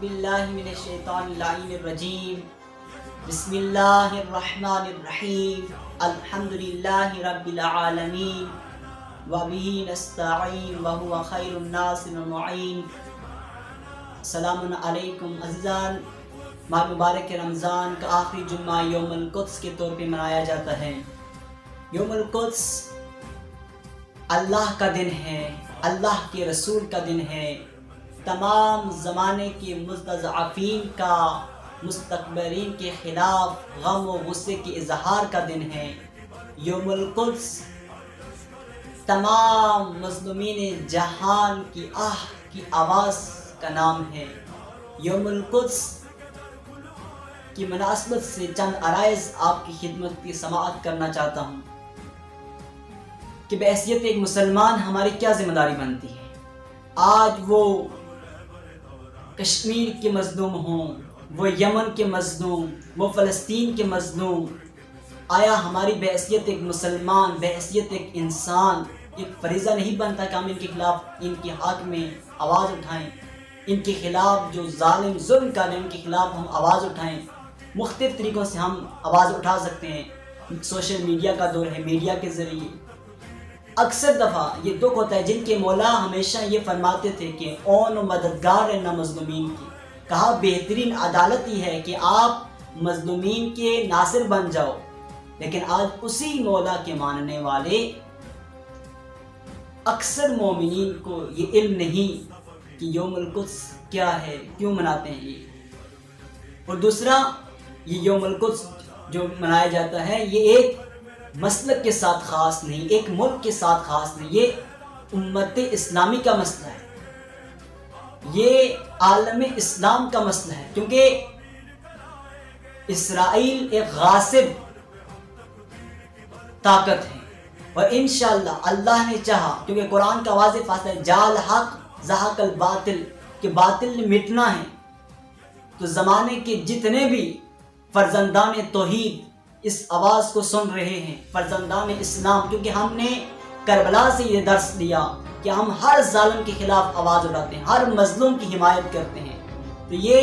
باللہ من الشیطان اللعین الرجیم بسم اللہ الرحمن الرحیم الحمدللہ رب العالمین وبہ نستعین وہو خیر الناصر المعین۔ السلام علیکم عزیزان، ماہ مبارک رمضان کا آخری جمعہ یوم القدس کے طور پہ منایا جاتا ہے۔ یوم القدس اللہ کا دن ہے، اللہ کے رسول کا دن ہے، تمام زمانے کے مستضعفین کا، مستکبرین کے خلاف غم و غصے کے اظہار کا دن ہے۔ یوم القدس تمام مظلومین جہان کی آہ کی آواز کا نام ہے۔ یوم القدس کی مناسبت سے چند عرائض آپ کی خدمت کی سماعت کرنا چاہتا ہوں کہ بحیثیت ایک مسلمان ہماری کیا ذمہ داری بنتی ہے۔ آج وہ کشمیر کے مظلوم ہوں، وہ یمن کے مظلوم، وہ فلسطین کے مظلوم، آیا ہماری بحیثیت ایک مسلمان، بحیثیت ایک انسان ایک فریضہ نہیں بنتا کہ ہم ان کے خلاف، ان کے حق میں آواز اٹھائیں، ان کے خلاف جو ظالم ظلم کر رہے ہیں ان کے خلاف ہم آواز اٹھائیں؟ مختلف طریقوں سے ہم آواز اٹھا سکتے ہیں۔ سوشل میڈیا کا دور ہے، میڈیا کے ذریعے اکثر دفعہ یہ دکھ ہوتا ہے، جن کے مولا ہمیشہ یہ فرماتے تھے کہ اون و مددگار ہے نہ مظلومین کی۔ کہا بہترین عدالت یہ ہے کہ آپ مظلومین کے ناصر بن جاؤ، لیکن آج اسی مولا کے ماننے والے اکثر مومنین کو یہ علم نہیں کہ یوم القدس کیا ہے، کیوں مناتے ہیں یہ۔ اور دوسرا، یہ یوم القدس جو منایا جاتا ہے یہ ایک مسلک کے ساتھ خاص نہیں، ایک ملک کے ساتھ خاص نہیں، یہ امت اسلامی کا مسئلہ ہے، یہ عالم اسلام کا مسئلہ ہے، کیونکہ اسرائیل ایک غاصب طاقت ہے، اور انشاءاللہ اللہ نے چاہا، کیونکہ قرآن کا واضح فیصلہ ہے جال حق زحق الباطل، کہ باطل نے مٹنا ہے، تو زمانے کے جتنے بھی فرزندان توحید اس آواز کو سن رہے ہیں، فرزندان اسلام، کیونکہ ہم نے کربلا سے یہ درس لیا کہ ہم ہر ظالم کے خلاف آواز اٹھاتے ہیں، ہر مظلوم کی حمایت کرتے ہیں، تو یہ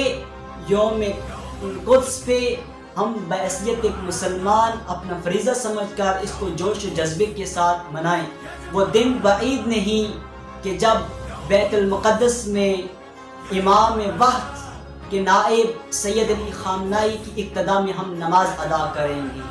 یوم القدس پہ ہم بحیثیت ایک مسلمان اپنا فریضہ سمجھ کر اس کو جوش و جذبے کے ساتھ منائیں۔ وہ دن بعید نہیں کہ جب بیت المقدس میں امام وقت کے نائب سید علی خامنائی کی اقتداء میں ہم نماز ادا کریں گے۔